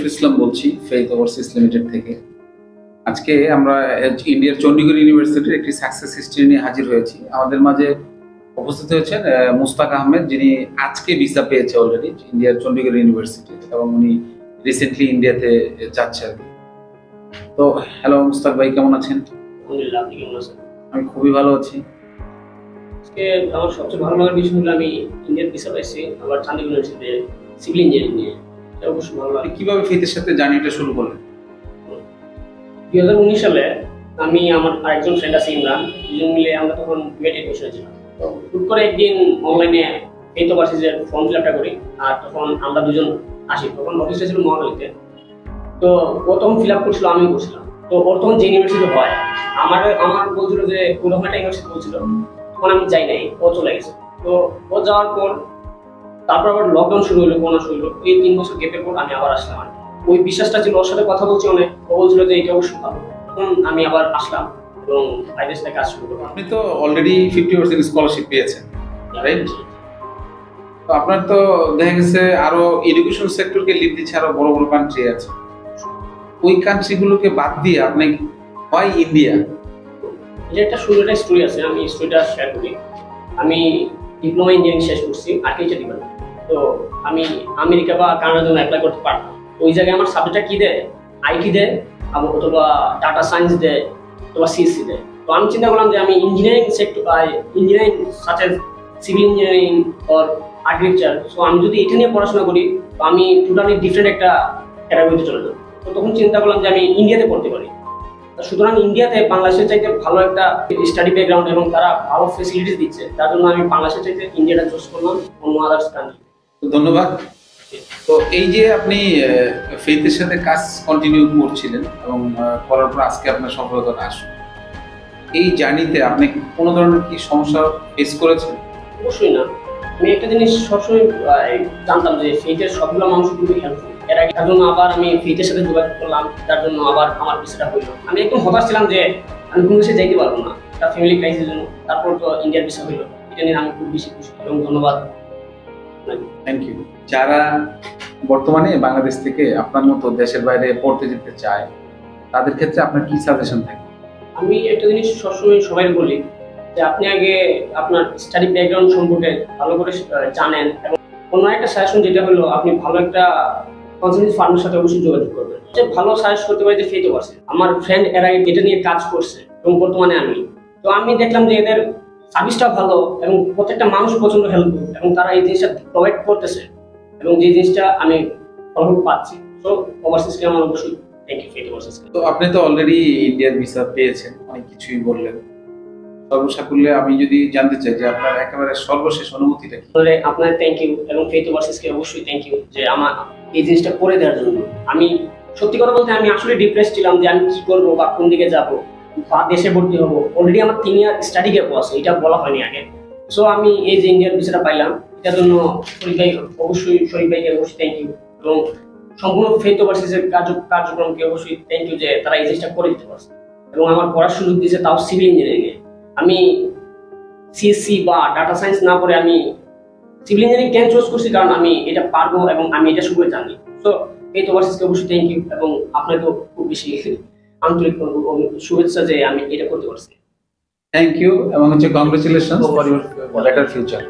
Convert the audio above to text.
শরীফুল ইসলাম বলছি faith overseas limited থেকে। আজকে আমরা ইন্ডিয়ার চণ্ডীগড় ইউনিভার্সিটির একটি সাকসেস হিস্ট্রি নিয়ে হাজির হয়েছি। আমাদের মাঝে উপস্থিত হয়েছেন মুস্তাক আহমেদ, যিনি আজকে ভিসা পেয়েছে অলরেডি ইন্ডিয়ার চণ্ডীগড় ইউনিভার্সিটি, এবং উনি রিসেন্টলি ইন্ডিয়াতে যাচ্ছে আর কি। তো হ্যালো মুস্তাক ভাই, কেমন আছেন? আলহামদুলিল্লাহ, আপনি কেমন আছেন? আমি খুবই ভালো আছি। আজকে আমার সবচেয়ে ভালো লাগার বিষয় হলো আমি ইন্ডিয়ান ভিসা পাইছি, আবার চণ্ডীগড় ইউনিভার্সিটিতে সিভিল ইঞ্জিনিয়ারিং নিয়ে। এটা অবশ্যই ভালো লাগে। কিভাবে ফেইথের সাথে জার্নিটা শুরু করলেন? 2019 সালে আমি আমার আরেকজন ফ্রেন্ড আছে ইমরান, দুজন মিলে আমরা তখন বিএড এডমিশনে ছিলাম। তো হুট করে একদিন অনলাইনে ফেইথ ওভারসিজের ফর্ম ফিল আপটা করি, আর তখন আমরা দুজন আসি। তখন অফিসটা ছিল মহাখালীতে। তো ও তখন ফিল আপ করছিল, আমিও করছিলাম। তো ওর তখন যে ইউনিভার্সিটি হয়, আমার বলছিল যে ওরকম একটা ইউনিভার্সিটি বলছিল, তখন আমি যাই নাই, ও চলে গেছে। তো ও যাওয়ার পর তারপর আবার লকডাউন শুরু হলো, করোনা শুরু হলো। এই 3 বছর গ্যাপের পর আমি আবার আসলাম। আর ওই বিশ্বাসটা ছিল, ওর সাথে কথা বলছি অনেক, ও বলছিল যে এটা অবশ্যই ভালো। তখন আমি আবার আসলাম এবং বাইরের সাথে কাজ শুরু করলাম। আপনি তো অলরেডি 50% স্কলারশিপ পেয়েছেন, রাইট? তো আপনার তো দেখা গেছে আরো এডুকেশন সেক্টরকে লিড দিচ্ছে আরো বড় বড় কান্ট্রি আছে। ওই কান্ট্রিগুলোকে বাদ দিয়ে আপনি হয় ইন্ডিয়া? এটা একটা সুন্দর স্টোরি আছে, আমি স্টোরিটা শেয়ার করি। আমি ডিপ্লোমা ইঞ্জিনিয়ারিং শেষ করছি আর্কিটেকচার ডিপার্টমেন্ট। তো আমি আমেরিকা বা কানাডার জন্য অ্যাপ্লাই করতে পারতাম। ওই জায়গায় আমার সাবজেক্টটা কি দেয়, আইটি দেয়, অথবা ডাটা সায়েন্স দেয়, অথবা সিএসসি দেয়। তো আমি চিন্তা করলাম যে আমি engineering sector, engineering such as civil engineering or architecture, so আমি যদি এটা নিয়ে পড়াশোনা করি তো আমি টোটালি ডিফারেন্ট একটা ক্যাটাগরিতে চলে যাবো। তো তখন চিন্তা করলাম যে আমি ইন্ডিয়াতে পড়তে পারি। সুতরাং ইন্ডিয়াতে বাংলাদেশের চাইতে ভালো একটা স্টাডি ব্যাকগ্রাউন্ড এবং তারা ভালো ফেসিলিটিস দিচ্ছে, তার জন্য আমি বাংলাদেশের চাইতে ইন্ডিয়াটা চুজ করলাম অন্য আদার্স কান্ট্রি। ধন্যবাদ। তো এই যে আপনি ফেইথের সাথে কাজ কন্টিনিউ করছিলেন এবং করার পর আজকে আপনার সফলতা আসলো, এই জার্নিতে আপনি কোনো ধরনের কি সমস্যা ফেস করেছেন? অবশ্যই না। আমি একটা জিনিস সবসময় জানতাম যে ফেইথের সবগুলো মানুষ কিন্তু হেল্পফুল। এর আগে তার জন্য আবার আমি ফেইথের সাথে যোগাযোগ করলাম, তার জন্য আবার আমার ভিসাটা হইলো। আমি একদম হতাশ ছিলাম যে আমি কোনো দেশে যাইতে পারবো না, একটা ফ্যামিলি ক্রাইসিসের জন্য। তারপর তো ইন্ডিয়ার ভিসা হইলো, এটা নিয়ে আমি খুব বেশি খুশি এবং ধন্যবাদ। Thank you. যারা বর্তমানে বাংলাদেশ থেকে আপনার মতো দেশের বাইরে পড়তে যেতে চায়, তাদের ক্ষেত্রে আপনার কি সাজেশন থাকে? আমি একটা জিনিস সবসময় সবাই বলি যে আপনি আগে আপনার স্টাডি ব্যাকগ্রাউন্ড সম্পর্কে ভালো করে জানেন, এবং অন্য একটা সাজেশন যেটা হলো আপনি ভালো একটা কনসালটেন্সি ফার্মের সাথে অবশ্যই যোগাযোগ করবেন। যে ভালো সাজেস্ট করতে পারি যে ফেইথ ওভারসিজ, আমার ফ্রেন্ড এর আগে এটা নিয়ে কাজ করছে এবং বর্তমানে আমি দেখলাম যে এদের সার্ভিসটা ভালো এবং প্রত্যেকটা মানুষ প্রচন্ড হেল্পফুল, এবং তারা এই জিনিসটা প্রোভাইড করতেছে এবং যে জিনিসটা আমি ফলাফল পাচ্ছি। তো ওভারসিজকে আমার অবশ্যই থ্যাংক ইউ, ফেইথ ওভারসিজ। তো আপনি তো অলরেডি ইন্ডিয়ার ভিসা পেয়েছেন, অনেক কিছুই বললেন। সর্বসাকুল্যে আমি যদি জানতে চাই যে আপনার একেবারে সর্বশেষ অনুভূতিটা কি? আপনার থ্যাংক ইউ এবং ফেইথ ওভারসিজকে অবশ্যই থ্যাংক ইউ যে আমার এই জিনিসটা করে দেওয়ার জন্য। আমি সত্যি কথা বলতে আমি আসলে ডিপ্রেস ছিলাম যে আমি কি করবো বা কোন দিকে যাবো বা দেশে ভর্তি হবো। অলরেডি আমার 3 ইয়ার স্টাডি গ্যাপ আছে, এটা বলা হয়নি আগে। সো আমি এই যে ইন্ডিয়ান ভিসাটা পাইলাম, এটার জন্য শরীফ ভাইকে অবশ্যই থ্যাংক ইউ, এবং সম্পূর্ণ ফেইথ ওভারসিজের কার্যক্রমকে অবশ্যই থ্যাংক ইউ যে তারা এই জিনিসটা করে দিতে পারছে এবং আমার পড়ার সুযোগ দিয়েছে, তাও সিভিল ইঞ্জিনিয়ারিং এ। আমি সিএসসি বা ডাটা সায়েন্স না পড়ে আমি সিভিল ইঞ্জিনিয়ারিং কেন চুজ করছি, কারণ আমি এটা পারবো এবং আমি এটা শুরু জানি। সো ফেইথ ওভারসিজকে অবশ্যই থ্যাংক ইউ, এবং আপনাকেও খুব বেশি আন্তরিক শুভেচ্ছা যে আমি এটা করতে পারছি। থ্যাংক ইউ, এবং হচ্ছে congratulations for your better future.